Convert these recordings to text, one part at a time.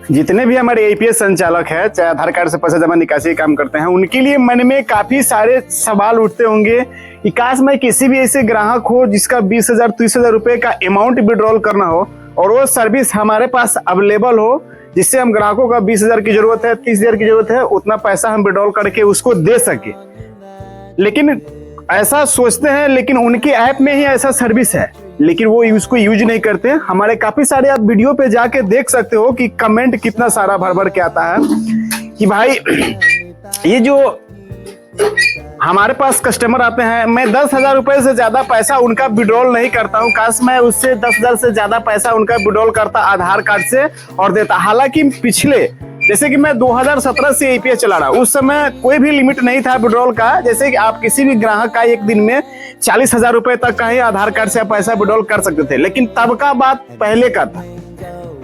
जितने भी हमारे एपीएस संचालक है, चाहे आधार कार्ड से पैसा जमा निकासी काम करते हैं, उनके लिए मन में काफी सारे सवाल उठते होंगे कि काश मैं किसी भी ऐसे ग्राहक हो जिसका 20,000 30,000 रुपए का अमाउंट विड्रॉल करना हो और वो सर्विस हमारे पास अवेलेबल हो, जिससे हम ग्राहकों का 20,000 की जरूरत है, 30,000 की जरूरत है, उतना पैसा हम विड्रॉल करके उसको दे सके। लेकिन ऐसा सोचते हैं, लेकिन उनके ऐप में ही ऐसा सर्विस है, लेकिन वो उसको यूज नहीं करते। हमारे काफी सारे आप वीडियो पे जाके देख सकते हो कि कमेंट कितना सारा भर भर के आता है कि भाई ये जो हमारे पास कस्टमर आते हैं, मैं 10,000 रुपए से ज्यादा पैसा उनका विड्रॉल नहीं करता हूँ, काश मैं उससे 10,000 से ज्यादा पैसा उनका विड्रॉल करता आधार कार्ड से और देता। हालांकि पिछले जैसे कि मैं 2017 से एपीएस चला रहा हूँ, उस समय कोई भी लिमिट नहीं था विड्रॉल का। जैसे कि आप किसी भी ग्राहक का एक दिन में 40,000 रुपए तक का ही आधार कार्ड से पैसा विड्रॉल कर सकते थे। लेकिन तब का बात पहले का था,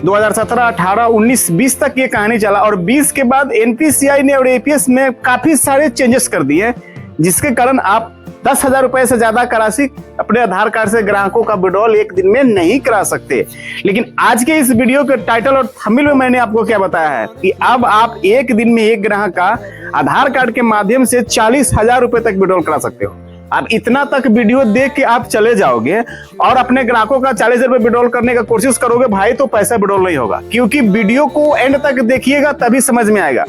2017, 18, 19, 20 तक ये कहानी चला और 20 के बाद एनपीसीआई ने और एपीएस में काफी सारे चेंजेस कर दिए, जिसके कारण आप 10,000 रुपए से ज्यादा का राशि अपने आधार कार्ड से ग्राहकों का विड्रॉल एक दिन में नहीं करा सकते। लेकिन आज के इस वीडियो के टाइटल और थंबनेल में मैंने आपको क्या बताया है कि अब आप एक दिन में एक ग्राहक का आधार कार्ड के माध्यम से 40,000 रुपए तक विड्रॉल करा सकते हो। आप इतना तक वीडियो देख के आप चले जाओगे और अपने ग्राहकों का 40,000 रुपए विड्रॉल करने का कोशिश करोगे भाई, तो पैसा विड्रॉल नहीं होगा, क्योंकि वीडियो को एंड तक देखिएगा तभी समझ में आएगा।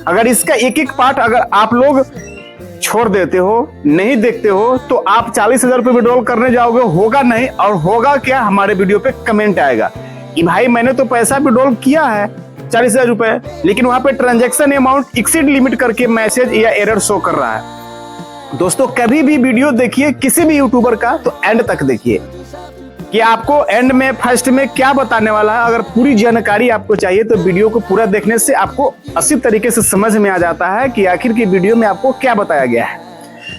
अगर इसका एक एक पार्ट अगर आप लोग छोड़ देते हो, नहीं देखते हो, तो आप 40,000 रुपए विड्रॉल करने जाओगे, होगा नहीं। और होगा क्या, हमारे वीडियो पे कमेंट आएगा कि भाई मैंने तो पैसा विड्रॉल किया है 40,000 रुपए, लेकिन वहां पे ट्रांजैक्शन अमाउंट एक्सीड लिमिट करके मैसेज या एरर शो कर रहा है। दोस्तों कभी भी वीडियो देखिए किसी भी यूट्यूबर का तो एंड तक देखिए कि आपको एंड में फर्स्ट में क्या बताने वाला है। अगर पूरी जानकारी आपको चाहिए तो वीडियो को पूरा देखने से आपको अच्छी तरीके से समझ में आ जाता है कि आखिर की वीडियो में आपको क्या बताया गया है।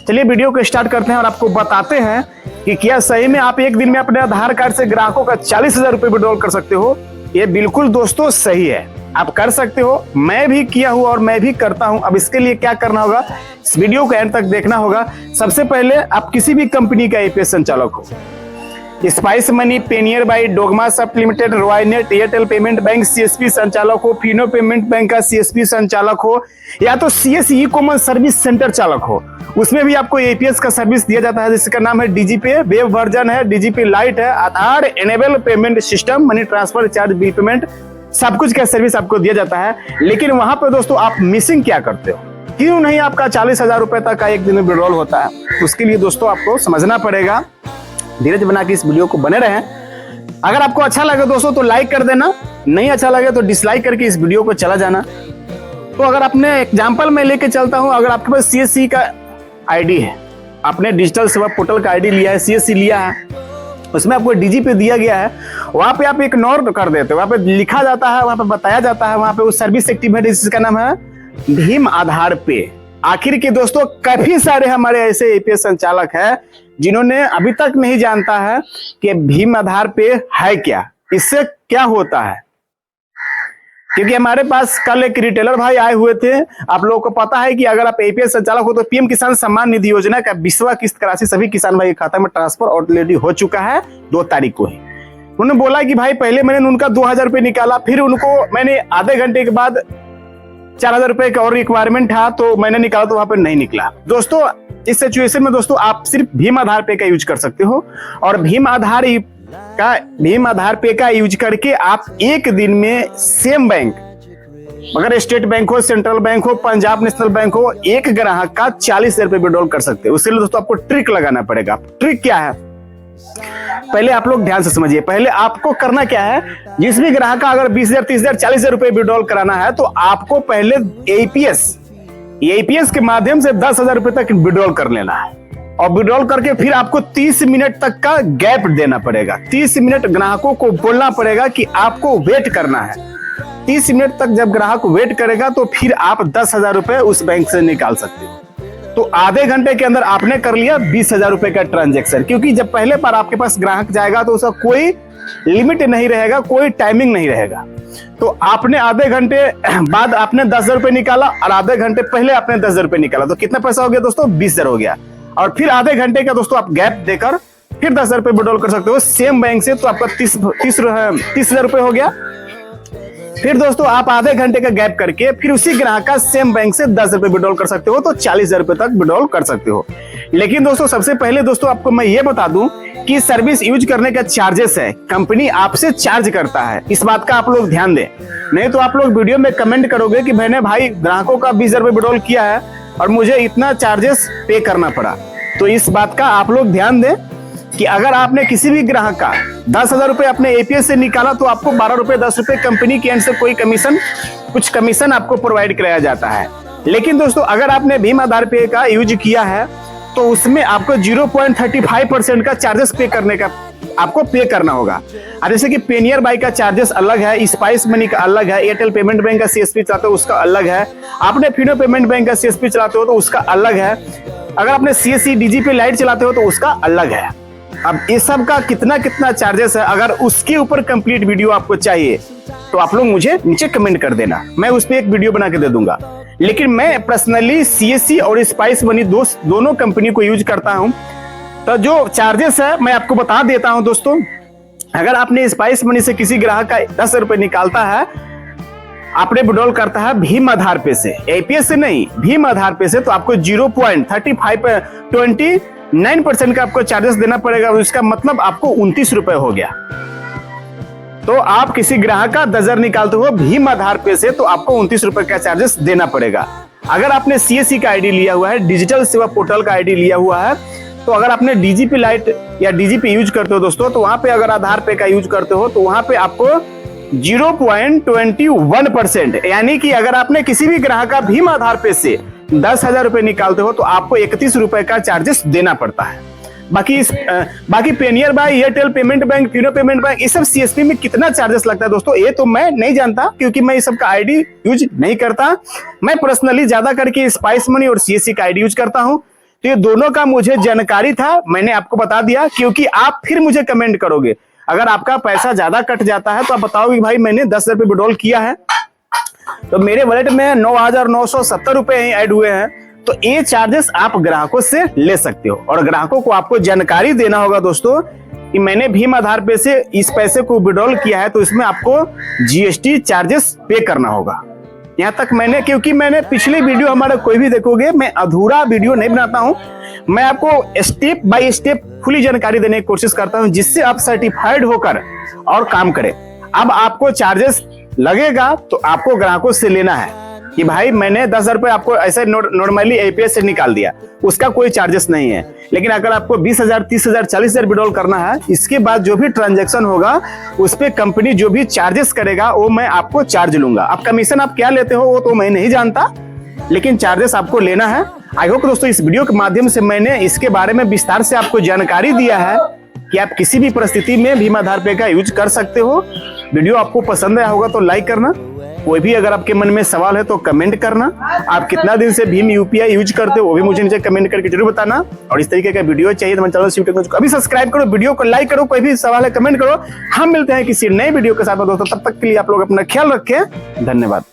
चलिए वीडियो को स्टार्ट करते हैं और आपको बताते हैं कि क्या सही में आप एक दिन में अपने आधार कार्ड से ग्राहकों का 40,000 रुपए विड्रॉल कर सकते हो। ये बिल्कुल दोस्तों सही है, आप कर सकते हो, मैं भी किया हूं और मैं भी करता हूं। अब इसके लिए क्या करना होगा, इस वीडियो को एंड तक देखना होगा। सबसे पहले आप किसी भी कंपनी का एपीएस संचालक हो, Spice Money, PayNearby, Dogma soft limited, Roinet, Airtel payment bank CSP संचालक हो, फिनो पेमेंट बैंक का सीएसपी संचालक हो, या तो CS e commerce service centre चालक हो, उसमें भी आपको एपीएस का सर्विस दिया जाता है, जिसका नाम है डीजीपे, वेब वर्जन है, डीजीपे लाइट है, Aadhaar enable payment system, money transfer, charge, bill payment, सब कुछ का सर्विस आपको दिया जाता है। लेकिन वहां पर दोस्तों आप मिसिंग क्या करते हो, क्यों नहीं आपका 40,000 रुपए तक का एक दिन में विड्रॉल होता है। उसके लिए दोस्तों आपको समझना पड़ेगा, धीरज बना के इस वीडियो को बने रहें। अगर आपको अच्छा लगे दोस्तों तो लाइक कर देना, नहीं अच्छा लगे तो डिसलाइक करके इस वीडियो को चला जाना। तो अगर आपने एग्जांपल में लेके चलता हूं, अगर आपके पास सीएससी का आईडी है, आपने डिजिटल सेवा पोर्टल का आईडी लिया है, सीएससी लिया है, उसमें आपको डीजीपे दिया गया है, वहां पे आप इग्नोर कर देते हो, वहां पे लिखा जाता है, वहां पे बताया जाता है, वहां पे उस सर्विस एक्टिव है जिसका नाम है भीम आधार पे। आखिर के दोस्तों काफी सारे हमारे ऐसे एपीएस संचालक हैं जिन्होंने अभी तक नहीं जानता है कि भीम आधार पे है क्या, इससे क्या होता है। क्योंकि हमारे पास कल एक रिटेलर भाई आए हुए थे, आप लोगों को पता है कि अगर आप एपीएस संचालक हो तो पीएम किसान सम्मान निधि योजना का 20वां किस्त का राशि सभी किसान भाई के खाता में ट्रांसफर ऑलरेडी हो चुका है 2 तारीख को ही। उन्होंने बोला कि भाई पहले मैंने उनका 2,000 रुपए निकाला, फिर उनको मैंने आधे घंटे के बाद 4,000 रुपए का और रिक्वायरमेंट था तो मैंने निकाला, तो वहां पर नहीं निकला। दोस्तों इस सिचुएशन में दोस्तों आप सिर्फ भीम आधार पे का यूज कर सकते हो, और भीम आधार पे का यूज करके आप एक दिन में सेम बैंक, अगर स्टेट बैंक हो, सेंट्रल बैंक हो, पंजाब नेशनल बैंक हो, एक ग्राहक का 40,000 रुपए विड्रॉल कर सकते हो। उसके लिए दोस्तों आपको ट्रिक लगाना पड़ेगा। ट्रिक क्या है, पहले आप लोग ध्यान से समझिए। पहले आपको करना क्या है, जिस भी ग्राहक का अगर 20,000, 30,000, 40,000 रुपए विड्रॉल कराना है तो आपको पहले एपीएस के माध्यम से 10,000 रुपए तक विड्रॉल कर लेना है, और विड्रॉल करके फिर आपको 30 मिनट तक का गैप देना पड़ेगा। 30 मिनट ग्राहकों को बोलना पड़ेगा कि आपको वेट करना है। 30 मिनट तक जब ग्राहक वेट करेगा तो फिर आप 10,000 रुपए उस बैंक से निकाल सकते हो। तो आधे घंटे के अंदर आपने कर लिया 20,000 रुपए का ट्रांजैक्शन। क्योंकि जब पहले बार आपके पास ग्राहक जाएगा तो उसका कोई लिमिट नहीं रहेगा, कोई टाइमिंग नहीं रहेगा। तो आपने आधे घंटे बाद आपने 10,000 रुपए निकाला और आधे घंटे पहले आपने 10,000 रुपए निकाला, तो कितना पैसा हो गया दोस्तों, 20,000 हो गया। और फिर आधे घंटे का दोस्तों आप गैप देकर फिर 10,000 रुपए विड्रॉल कर सकते हो सेम बैंक से, तो आपका 30,000 रुपए हो गया। फिर दोस्तों आप आधे घंटे का गैप करके फिर उसी ग्राहक का सेम बैंक से 10 रुपए विड्रॉल कर सकते हो, तो 40,000 रुपए तक विड्रॉल कर सकते हो। लेकिन दोस्तों सबसे पहले दोस्तों आपको मैं ये बता दूं कि सर्विस यूज करने का चार्जेस है, कंपनी आपसे चार्ज करता है, इस बात का आप लोग ध्यान दें। नहीं तो आप लोग वीडियो में कमेंट करोगे कि मैंने भाई ग्राहकों का 20,000 रुपए विड्रॉल किया है और मुझे इतना चार्जेस पे करना पड़ा। तो इस बात का आप लोग ध्यान दें कि अगर आपने किसी भी ग्राहक का 10,000 रुपए अपने एपीएस से निकाला तो आपको 12 रुपए 10 रुपए कंपनी के एंड से कुछ कमीशन आपको प्रोवाइड कराया जाता है। लेकिन दोस्तों अगर आपने भीम आधार पे का यूज किया है तो उसमें आपको 0.35% का चार्जेस आपको पे करना होगा। जैसे कि पेनियर बाई का चार्जेस अलग है, स्पाइस मनी का अलग है, एयरटेल पेमेंट बैंक का सीएसपी चलाते हो उसका अलग है, आपने फिनो पेमेंट बैंक का सीएसपी चलाते हो तो उसका अलग है, अगर आपने सीएससी डीजीपी लाइट चलाते हो तो उसका अलग है। अब इस सब का कितना चार्जेस है, अगर उसके ऊपर कंप्लीट वीडियो आपको चाहिए तो आप लोग मुझे नीचे कमेंट कर देना, मैं उस पर एक वीडियो बना के दे दूंगा। लेकिन मैं पर्सनली सीएससी और स्पाइस मनी दोनों कंपनी को यूज करता हूं, तो जो चार्जेस है मैं आपको बता देता हूं दोस्तों। अगर आपने स्पाइस मनी से किसी ग्राहक का 10 रुपए निकालता है, आपने विड्रॉल करता है भीम आधार पे से, एपीएस से नहीं, भीम आधार पे से, तो आपको 0.29% का आपको चार्जेस देना पड़ेगा। इसका मतलब आपको 29 रुपए हो गया। तो आप किसी ग्राहक का 10,000 निकालते हो भीम आधार पे से तो आपको 29 रुपए का चार्जेस देना पड़ेगा। अगर आपने सीएससी का आईडी लिया हुआ है, डिजिटल सेवा पोर्टल का आईडी लिया हुआ है, तो अगर आपने डीजीपी लाइट या डीजीपी यूज करते हो दोस्तों, तो वहां पे अगर आधार पे का यूज करते हो तो वहां पे आपको 0.21%, यानी कि अगर आपने किसी भी ग्राहक का भीम आधार पे से 10,000 रुपए निकालते हो तो आपको 31 रुपए का चार्जेस देना पड़ता है। बाकी PayNearby, Airtel payment bank, Fino payment bank, इस सब सीएसपी में कितना चार्जेस लगता है दोस्तों ये तो मैं नहीं जानता, क्योंकि मैं इस सब का आईडी यूज नहीं करता। मैं पर्सनली ज्यादा करके स्पाइस मनी और सीएससी का आईडी यूज करता हूं, तो ये दोनों का मुझे जानकारी था, मैंने आपको बता दिया। क्योंकि आप फिर मुझे कमेंट करोगे, अगर आपका पैसा ज्यादा कट जाता है तो आप बताओगे भाई मैंने 10,000 रुपए विड्रॉल किया है तो मेरे वॉलेट में 9,970 रुपए ऐड हुए हैं, तो ये चार्जेस आप ग्राहकों से ले सकते हो। और ग्राहकों को आपको जानकारी देना होगा दोस्तों कि मैंने भीम आधार पे से इस पैसे को विड्रॉल किया है, तो इसमें आपको जीएसटी चार्जेस पे करना होगा। यहाँ तक क्योंकि मैंने पिछले वीडियो हमारा कोई भी देखोगे, मैं अधूरा वीडियो नहीं बनाता हूँ, मैं आपको स्टेप बाय स्टेप खुली जानकारी देने की कोशिश करता हूँ, जिससे आप सर्टिफाइड होकर और काम करें। अब आपको चार्जेस लगेगा तो आपको ग्राहकों से लेना है कि भाई मैंने 10,000 रुपए आपको ऐसे नॉर्मली एपीएस से निकाल दिया, उसका कोई चार्जेस नहीं है। लेकिन अगर आपको 20,000, 30,000, 40,000 विड्रॉल करना है, इसके बाद जो भी ट्रांजैक्शन होगा उस पे कंपनी जो भी चार्जेस करेगा वो मैं आपको चार्ज लूंगा। अब कमीशन आप क्या लेते हो वो तो मैं नहीं जानता, लेकिन चार्जेस आपको लेना है। आई होप दोस्तों इस वीडियो के माध्यम से मैंने इसके बारे में विस्तार से आपको जानकारी दिया है कि आप किसी भी परिस्थिति में भीम आधार पे का यूज कर सकते हो। वीडियो आपको पसंद आया होगा तो लाइक करना, कोई भी अगर आपके मन में सवाल है तो कमेंट करना, आप कितना दिन से भीम यूपीआई यूज करते हो वो भी मुझे नीचे कमेंट करके जरूर बताना। और इस तरीके का वीडियो चाहिए तो मेरे चैनल शिव टेक्नोलॉजी को अभी सब्सक्राइब करो, वीडियो को लाइक करो, कोई भी सवाल है कमेंट करो। हम मिलते हैं किसी नए वीडियो के साथ दोस्तों, तब तक के लिए आप लोग अपना ख्याल रखें, धन्यवाद।